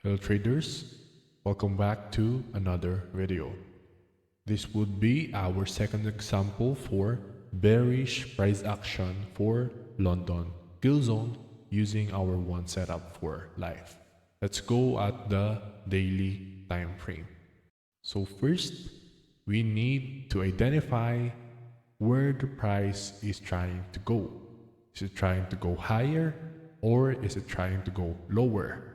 Hello traders, welcome back to another video. This would be our second example for bearish price action for London Killzone using our one setup for live. Let's go at the daily time frame. So first, we need to identify where the price is trying to go. Is it trying to go higher or is it trying to go lower?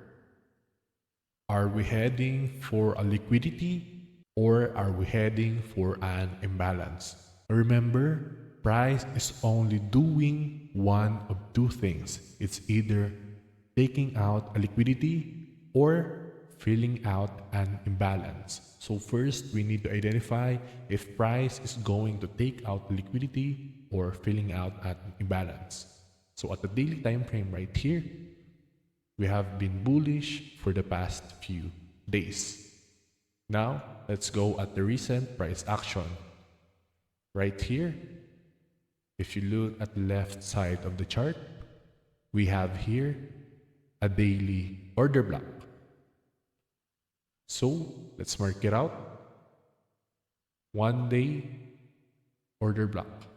Are we heading for a liquidity or are we heading for an imbalance? Remember, price is only doing one of two things. It's either taking out a liquidity or filling out an imbalance. So first, we need to identify if price is going to take out liquidity or filling out an imbalance. So at the daily time frame right here, we have been bullish for the past few days. Now, let's go at the recent price action. Right here, if you look at the left side of the chart, we have here a daily order block. So, let's mark it out. 1 day order block.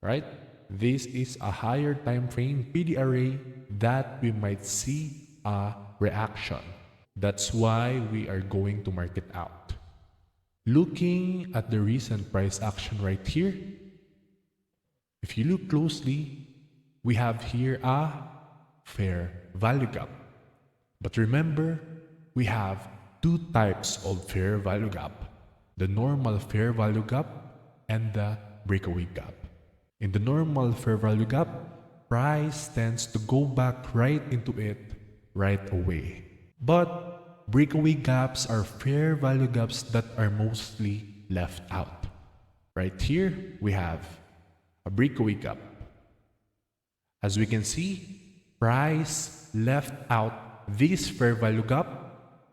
Right? This is a higher time frame PDRA that we might see a reaction. That's why we are going to mark it out. Looking at the recent price action right here, if you look closely, we have here a fair value gap. But remember, we have two types of fair value gap: the normal fair value gap and the breakaway gap. In the normal fair value gap, price tends to go back right into it right away. But breakaway gaps are fair value gaps that are mostly left out. Right here, we have a breakaway gap. As we can see, price left out this fair value gap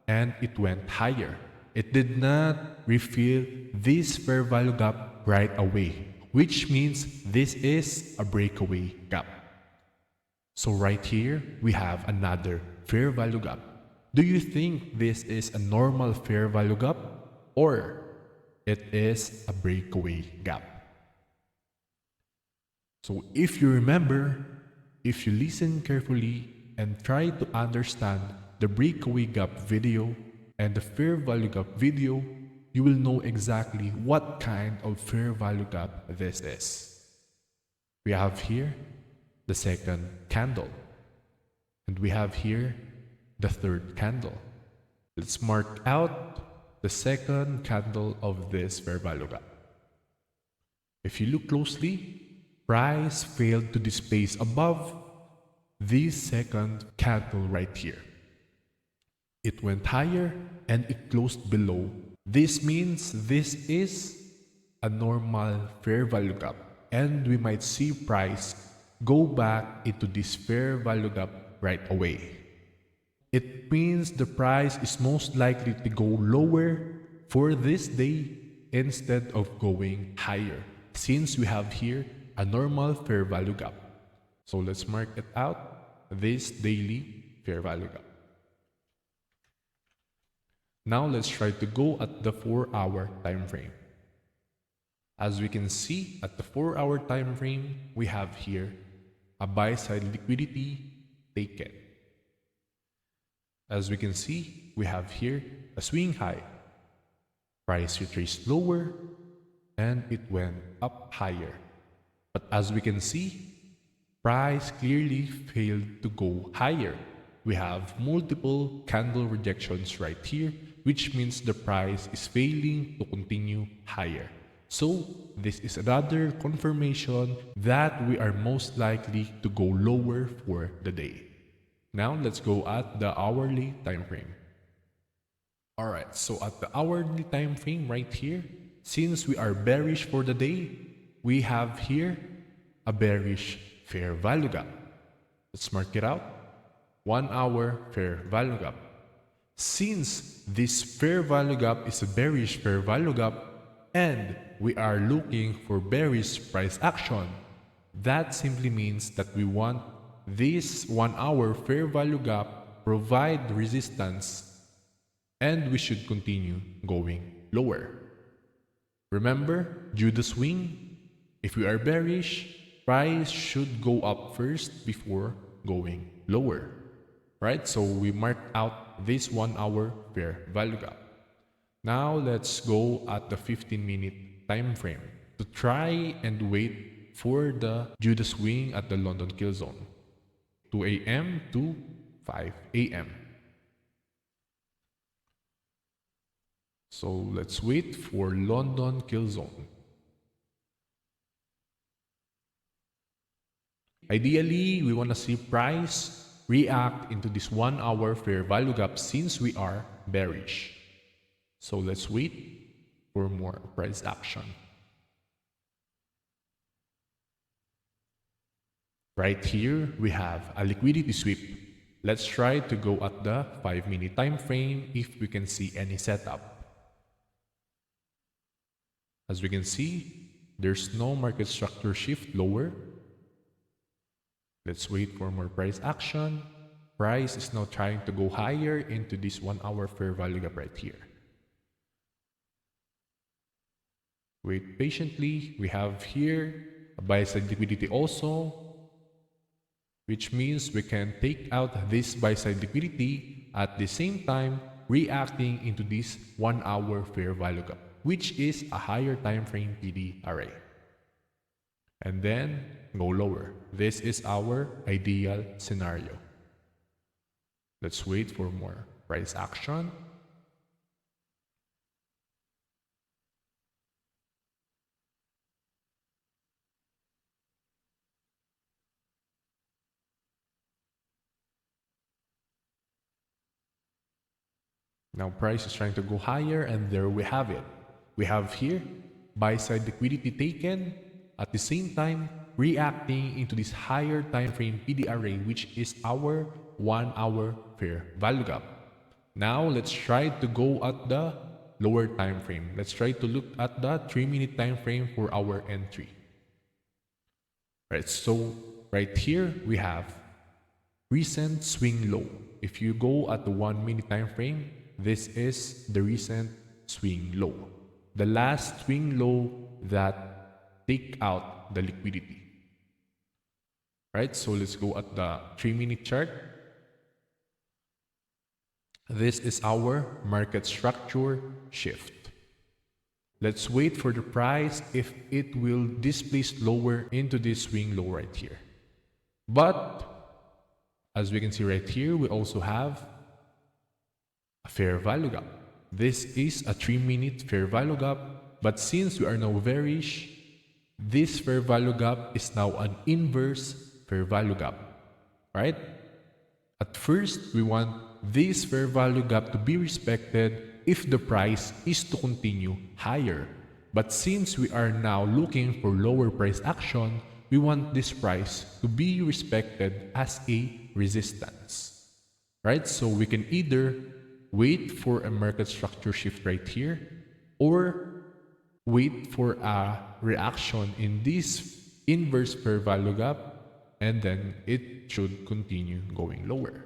and it went higher. It did not refill this fair value gap right away, which means this is a breakaway gap. So right here, we have another fair value gap. Do you think this is a normal fair value gap or it is a breakaway gap? So if you remember, if you listen carefully and try to understand the breakaway gap video and the fair value gap video, you will know exactly what kind of fair value gap this is. We have here the second candle, and we have here the third candle. Let's mark out the second candle of this fair value gap. If you look closely, price failed to displace above this second candle right here. It went higher and it closed below. This means this is a normal fair value gap and we might see price go back into this fair value gap right away. It means the price is most likely to go lower for this day instead of going higher, since we have here a normal fair value gap. So let's mark it out, this daily fair value gap. Now let's try to go at the 4-hour time frame. As we can see at the 4-hour time frame, we have here a buy side liquidity taken. As we can see, we have here a swing high. Price retraced lower and it went up higher. But as we can see, price clearly failed to go higher. We have multiple candle rejections right here, which means the price is failing to continue higher. So this is another confirmation that we are most likely to go lower for the day. Now let's go at the hourly time frame. Alright, so at the hourly time frame right here, since we are bearish for the day, we have here a bearish fair value gap. Let's mark it out. 1 hour fair value gap. Since this fair value gap is a bearish fair value gap and we are looking for bearish price action, that simply means that we want this 1 hour fair value gap provide resistance and we should continue going lower. Remember, due to swing, if we are bearish, price should go up first before going lower. Right? So we marked out this 1 hour fair value gap. Now let's go at the 15-minute time frame to try and wait for the Judas swing at the London Killzone, 2 a.m. to 5 a.m. So let's wait for London Killzone. Ideally, we want to see price react into this 1 hour fair value gap since we are bearish. So let's wait for more price action. Right here, we have a liquidity sweep. Let's try to go at the 5-minute time frame if we can see any setup. As we can see, there's no market structure shift lower. Let's wait for more price action. Price is now trying to go higher into this 1 hour fair value gap right here. Wait patiently. We have here a buy side liquidity also, which means we can take out this buy side liquidity at the same time reacting into this 1 hour fair value gap, which is a higher time frame PD array. And then go lower. This is our ideal scenario. Let's wait for more price action. Now price is trying to go higher and there we have it. We have here buy side liquidity taken, at the same time reacting into this higher time frame PD array, which is our 1 hour fair value gap. Now let's try to go at the lower time frame. Let's try to look at the 3-minute time frame for our entry. Right, so right here we have recent swing low. If you go at the 1-minute time frame, this is the recent swing low, the last swing low that take out the liquidity. Right, so let's go at the 3-minute chart. This is our market structure shift. Let's wait for the price if it will displace lower into this swing low right here. But as we can see right here, we also have a fair value gap. This is a 3-minute fair value gap, but since we are now bearish, this fair value gap is now an inverse fair value gap, right? At first, we want this fair value gap to be respected if the price is to continue higher. But since we are now looking for lower price action, we want this price to be respected as a resistance, right? So we can either wait for a market structure shift right here or wait for a reaction in this inverse fair value gap, and then it should continue going lower.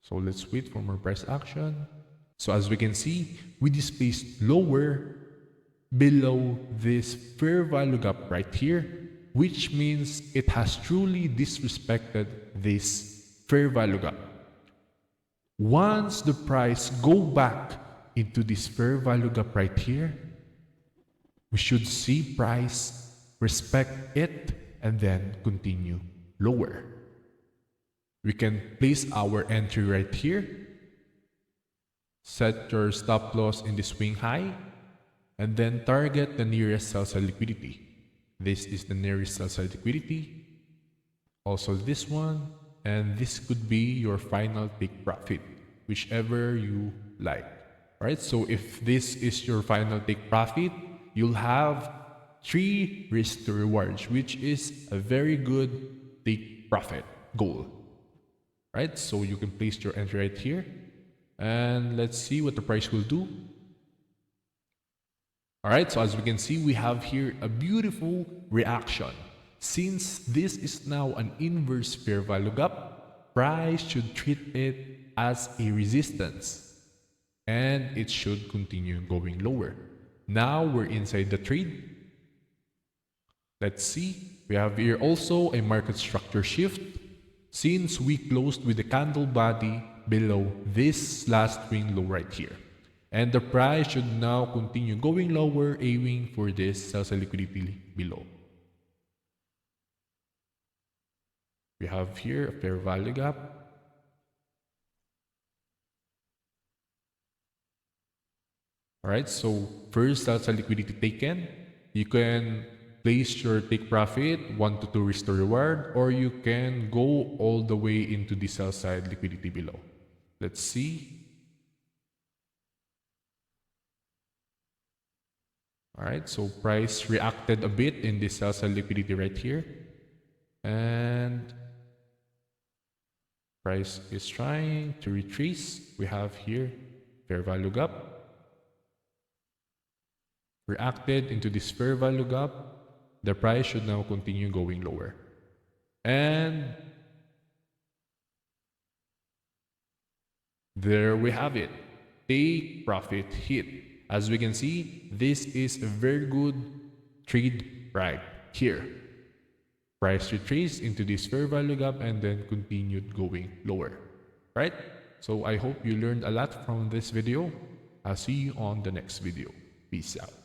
So let's wait for more price action. So as we can see, we displaced lower below this fair value gap right here, which means it has truly disrespected this fair value gap. Once the price go back into this fair value gap right here, we should see price respect it and then continue lower. We can place our entry right here, set your stop loss in the swing high, and then target the nearest sell side liquidity. This is the nearest sell side liquidity. Also this one, and this could be your final take profit, whichever you like. Right? So if this is your final take profit, you'll have 3 risk to rewards, which is a very good take profit goal. Right? So you can place your entry right here, and let's see what the price will do. Alright, so as we can see, we have here a beautiful reaction. Since this is now an inverse fair value gap, price should treat it as a resistance and it should continue going lower. Now we're inside the trade. Let's see. We have here also a market structure shift. Since we closed with the candle body below this last swing low right here. And the price should now continue going lower, aiming for this sell-side liquidity below. We have here a fair value gap. Alright, so first sell-side liquidity taken. You can place your take profit 1 to 2 risk to reward, or you can go all the way into the sell-side liquidity below. Let's see. Alright, so price reacted a bit in this sell-side liquidity right here. And price is trying to retrace. We have here fair value gap. Reacted into this fair value gap. The price should now continue going lower. And there we have it. Take profit hit. As we can see, this is a very good trade right here. Price retraced into this fair value gap and then continued going lower. Right? So I hope you learned a lot from this video. I'll see you on the next video. Peace out.